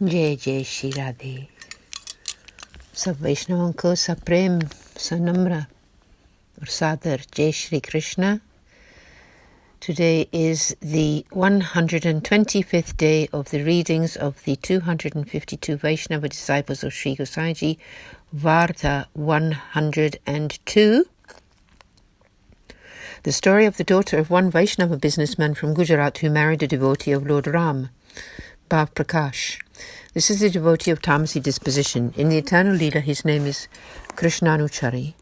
जय जय श्री राधे। सब वैष्णवों को सप्रेम सनम्र और सादर जय Shri Krishna. Today is the 125th day of the readings of the 252 Vaishnava disciples of Sri Gosaiji, Varta 102. The story of the daughter of one Vaishnava businessman from Gujarat who married a devotee of Lord Ram, Bhav Prakash. This is a devotee of tamasi disposition. In the eternal Leela, his name is Krishnaanuchari,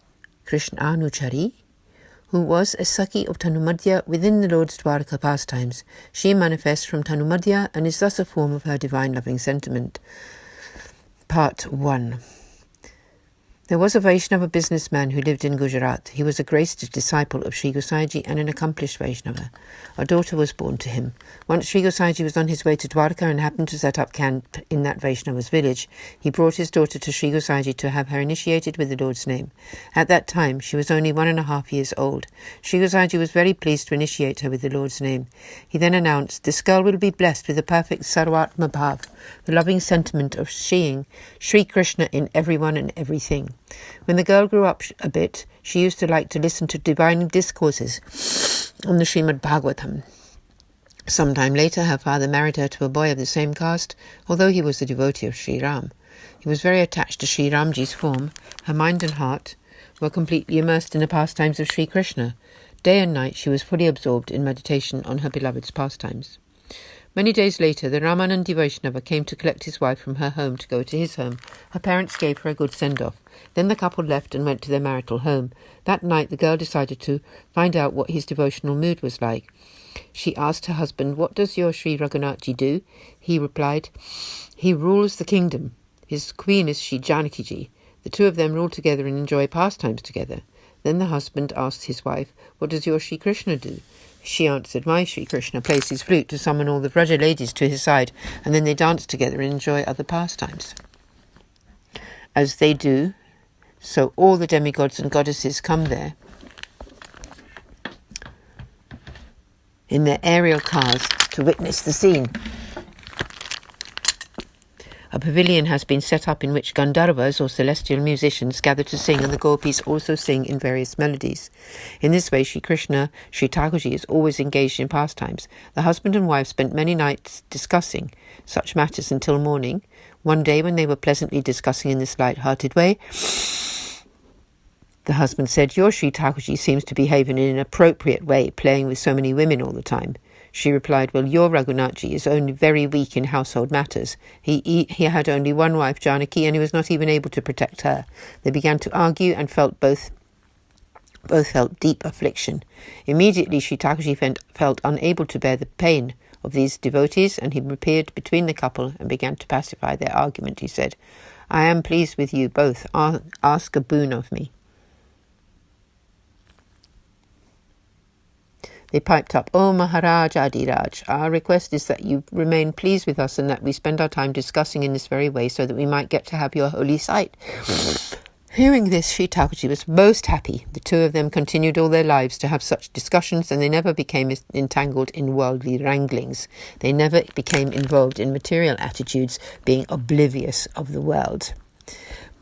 who was a Sakhi of Tanumadhya within the Lord's Dwarka pastimes. She manifests from Tanumadhya and is thus a form of her divine loving sentiment. Part 1. There was a Vaishnava businessman who lived in Gujarat. He was a graced disciple of Sri Gosaiji and an accomplished Vaishnava. A daughter was born to him. Once Sri Gosaiji was on his way to Dwarka and happened to set up camp in that Vaishnava's village, he brought his daughter to Sri Gosaiji to have her initiated with the Lord's name. At that time, she was only 1.5 years old. Sri Gosaiji was very pleased to initiate her with the Lord's name. He then announced, "This girl will be blessed with the perfect Sarvatma Bhav, the loving sentiment of seeing Sri Krishna in everyone and everything." When the girl grew up a bit, she used to like to listen to divine discourses on the Srimad Bhagavatam. Some time later, her father married her to a boy of the same caste, although he was a devotee of Sri Ram. He was very attached to Sri Ramji's form. Her mind and heart were completely immersed in the pastimes of Sri Krishna. Day and night she was fully absorbed in meditation on her beloved's pastimes. Many days later, the Ramanandi Vaishnava came to collect his wife from her home to go to his home. Her parents gave her a good send-off. Then the couple left and went to their marital home. That night, the girl decided to find out what his devotional mood was like. She asked her husband, "What does your Sri Raghunathji do?" He replied, "He rules the kingdom. His queen is Sri Janaki-ji. The two of them rule together and enjoy pastimes together." Then the husband asked his wife, "What does your Sri Krishna do?" She answered, "My Sri Krishna plays his flute to summon all the Vraja ladies to his side, and then they dance together and enjoy other pastimes." As they do, so all the demigods and goddesses come there in their aerial cars to witness the scene. A pavilion has been set up in which Gandharvas or celestial musicians gather to sing, and the gopis also sing in various melodies. In this way, Sri Krishna, Sri Thakurji, is always engaged in pastimes. The husband and wife spent many nights discussing such matters until morning. One day, when they were pleasantly discussing in this light-hearted way, the husband said, "Your Sri Thakurji seems to behave in an inappropriate way, playing with so many women all the time." She replied, "Well, your Raghunathji is only very weak in household matters. He had only one wife, Janaki, and he was not even able to protect her." They began to argue and both felt deep affliction. Immediately, Sri Thakurji felt unable to bear the pain of these devotees, and he appeared between the couple and began to pacify their argument. He said, "I am pleased with you both. Ask a boon of me." They piped up, "Oh Maharaj Adiraj, our request is that you remain pleased with us and that we spend our time discussing in this very way so that we might get to have your holy sight." Hearing this, Sri Thakurji was most happy. The two of them continued all their lives to have such discussions, and they never became entangled in worldly wranglings. They never became involved in material attitudes, being oblivious of the world.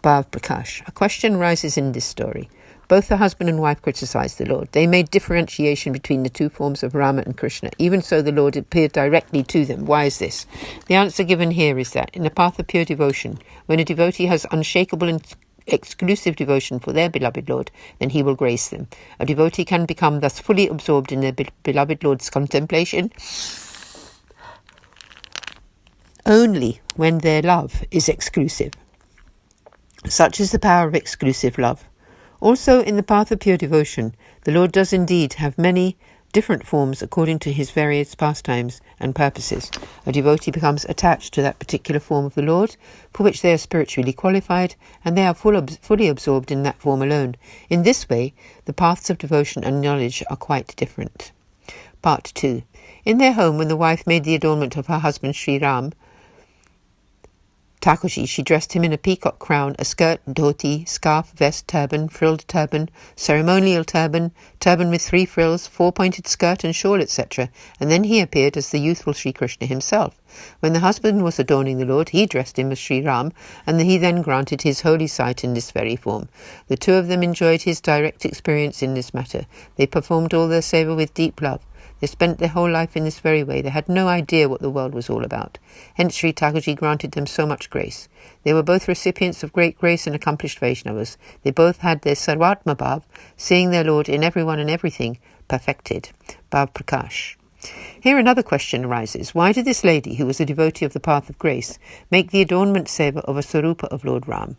Bhav Prakash. A question arises in this story. Both the husband and wife criticized the Lord. They made differentiation between the two forms of Rama and Krishna. Even so, the Lord appeared directly to them. Why is this? The answer given here is that in the path of pure devotion, when a devotee has unshakable and exclusive devotion for their beloved Lord, then he will grace them. A devotee can become thus fully absorbed in their beloved Lord's contemplation only when their love is exclusive. Such is the power of exclusive love. Also, in the path of pure devotion, the Lord does indeed have many different forms according to his various pastimes and purposes. A devotee becomes attached to that particular form of the Lord, for which they are spiritually qualified, and they are fully absorbed in that form alone. In this way, the paths of devotion and knowledge are quite different. Part 2. In their home, when the wife made the adornment of her husband Sri Ram, Thakurji, she dressed him in a peacock crown, a skirt, dhoti, scarf, vest, turban, frilled turban, ceremonial turban, turban with 3 frills, 4-pointed skirt and shawl, etc. And then he appeared as the youthful Sri Krishna himself. When the husband was adorning the Lord, he dressed him as Sri Ram, and he then granted his holy sight in this very form. The two of them enjoyed his direct experience in this matter. They performed all their seva with deep love. They spent their whole life in this very way. They had no idea what the world was all about. Hence Sri Thakurji granted them so much grace. They were both recipients of great grace and accomplished Vaishnavas. They both had their Sarvatma Bhav, seeing their Lord in everyone and everything, perfected. Bhav Prakash. Here another question arises. Why did this lady, who was a devotee of the path of grace, make the adornment seva of a Sarupa of Lord Ram?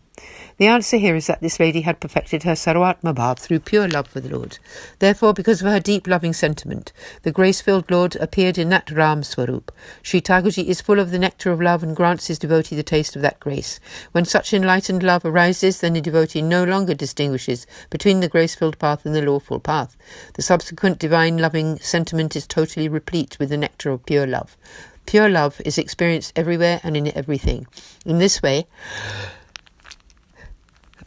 The answer here is that this lady had perfected her Sarvatma Bhav through pure love for the Lord. Therefore, because of her deep loving sentiment, the grace-filled Lord appeared in that Ram Swarup. Sri Thakurji is full of the nectar of love and grants his devotee the taste of that grace. When such enlightened love arises, then the devotee no longer distinguishes between the grace-filled path and the lawful path. The subsequent divine loving sentiment is totally replete with the nectar of pure love. Pure love is experienced everywhere and in everything. In this way,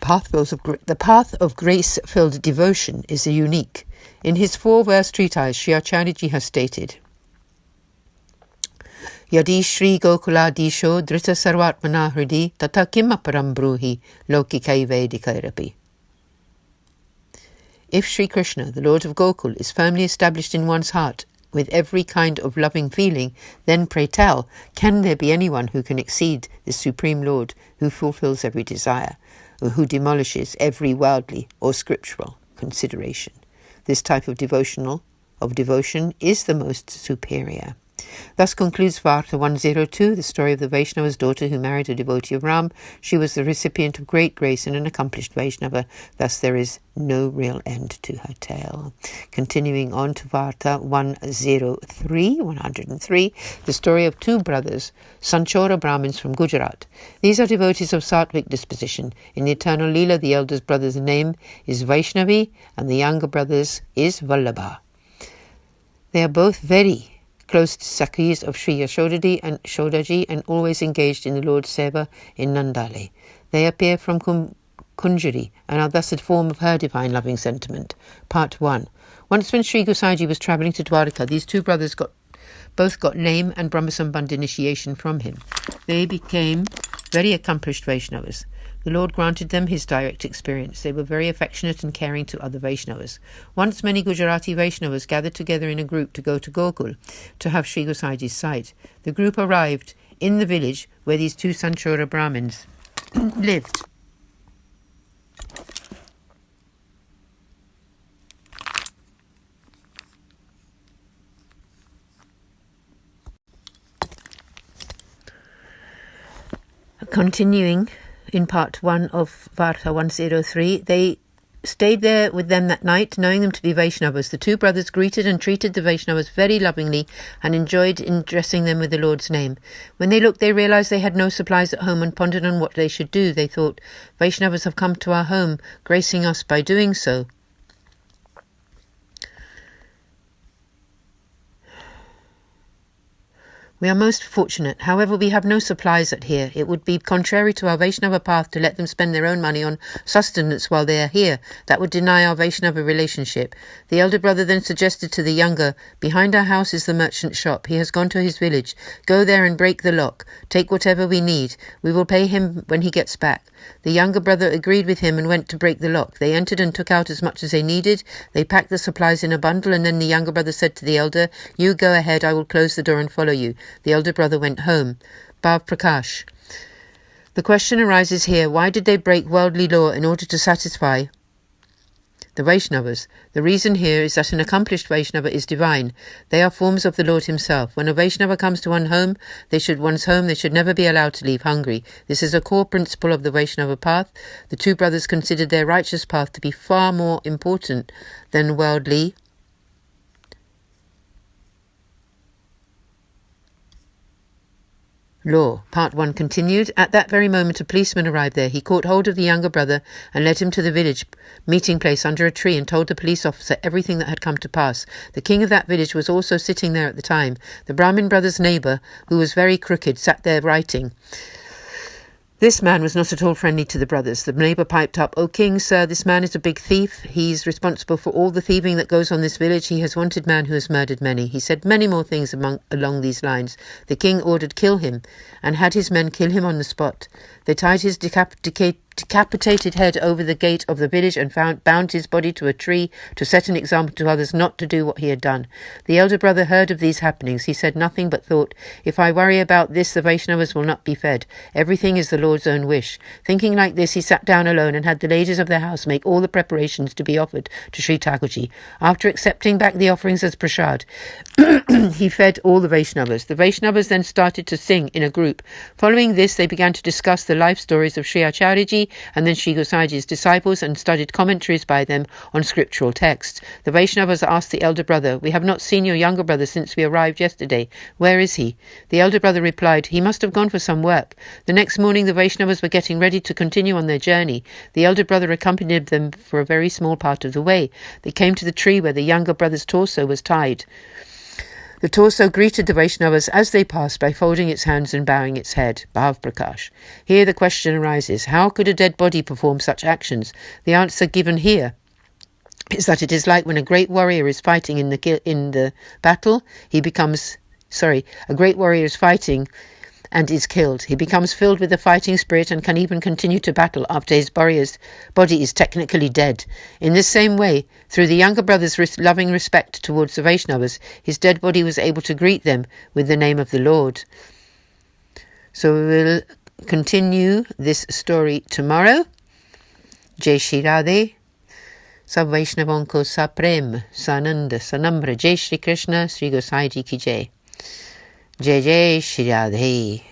the path of grace-filled devotion is unique. In his 4-verse treatise, Sri Acharyaji has stated, Yadi Shri Gokula Disho Drita Sarvatmana Hridi Tata Kimaparam Bruhi Lokikai Vedikairapi. If Sri Krishna, the Lord of Gokul, is firmly established in one's heart with every kind of loving feeling, then pray tell, can there be anyone who can exceed this Supreme Lord who fulfills every desire, or who demolishes every worldly or scriptural consideration? This type of devotion is the most superior. Thus concludes Varta 102, the story of the Vaishnava's daughter who married a devotee of Ram. She was the recipient of great grace and an accomplished Vaishnava. Thus there is no real end to her tale. Continuing on to Varta 103, the story of 2 brothers, Sanchora Brahmins from Gujarat. These are devotees of Sattvic disposition. In the eternal Leela, the eldest brother's name is Vaishnavi and the younger brother's is Vallabha. They are both very close Sakhis of Sri Yashodaji and always engaged in the Lord's Seva in Nandale. They appear from Kunjari and are thus a form of her divine loving sentiment. Part 1. Once when Sri Gosaiji was travelling to Dwarka, these 2 brothers both got name and Brahmasambandh initiation from him. They became very accomplished Vaishnavas. The Lord granted them his direct experience. They were very affectionate and caring to other Vaishnavas. Once many Gujarati Vaishnavas gathered together in a group to go to Gokul to have Sri Gosaiji's sight. The group arrived in the village where these 2 Sanchora Brahmins lived. Continuing in part 1 of Varta 103, they stayed there with them that night, knowing them to be Vaishnavas. The 2 brothers greeted and treated the Vaishnavas very lovingly and enjoyed in dressing them with the Lord's name. When they looked, they realized they had no supplies at home and pondered on what they should do. They thought, Vaishnavas have come to our home, gracing us by doing so. We are most fortunate. However, we have no supplies at here. It would be contrary to our Vaishnava path to let them spend their own money on sustenance while they are here. That would deny our Vaishnava relationship. The elder brother then suggested to the younger, behind our house is the merchant's shop. He has gone to his village. Go there and break the lock. Take whatever we need. We will pay him when he gets back. The younger brother agreed with him and went to break the lock. They entered and took out as much as they needed. They packed the supplies in a bundle, and then the younger brother said to the elder, "You go ahead, I will close the door and follow you." The elder brother went home. Bhav Prakash. The question arises here, why did they break worldly law in order to satisfy the Vaishnavas? The reason here is that an accomplished Vaishnava is divine. They are forms of the Lord himself. When a Vaishnava comes to one's home, they should never be allowed to leave hungry. This is a core principle of the Vaishnava path. The 2 brothers considered their righteous path to be far more important than worldly law. Part 1 continued. At that very moment a policeman arrived there. He caught hold of the younger brother and led him to the village meeting place under a tree and told the police officer everything that had come to pass. The king of that village was also sitting there at the time. The Brahmin brother's neighbour, who was very crooked, sat there writing. This man was not at all friendly to the brothers. The neighbour piped up, "O king, sir, this man is a big thief. He's responsible for all the thieving that goes on this village. He has wanted man who has murdered many." He said many more things along these lines. The king ordered, "Kill him," and had his men kill him on the spot. They tied his decapitated head over the gate of the village and bound his body to a tree to set an example to others not to do what he had done. The elder brother heard of these happenings. He said nothing but thought, "If I worry about this, the Vaishnavas will not be fed. Everything is the Lord's own wish." Thinking like this, he sat down alone and had the ladies of the house make all the preparations to be offered to Sri Thakurji. After accepting back the offerings as prasad, he fed all the Vaishnavas. The Vaishnavas then started to sing in a group. Following this, they began to discuss the life stories of Sri Acharyaji and then Sri Gosaiji's disciples and studied commentaries by them on scriptural texts. The Vaishnavas asked the elder brother, "We have not seen your younger brother since we arrived yesterday. Where is he?" The elder brother replied, "He must have gone for some work." The next morning, the Vaishnavas were getting ready to continue on their journey. The elder brother accompanied them for a very small part of the way. They came to the tree where the younger brother's torso was tied. The torso greeted the Vaishnavas as they passed by folding its hands and bowing its head. Bhav Prakash. Here the question arises, how could a dead body perform such actions? The answer given here is that it is like when a great warrior is fighting in the battle, a great warrior is fighting and is killed. He becomes filled with the fighting spirit and can even continue to battle after his body is technically dead. In this same way, through the younger brother's loving respect towards the Vaishnavas, his dead body was able to greet them with the name of the Lord. So we will continue this story tomorrow. Jai Shri Radhe. Sab Vaishnavon ko sa prem, sa ananda, sa namra. Jai Shri Krishna, Sri Gosaiji ki jai. Jai Jai Shri Radhe.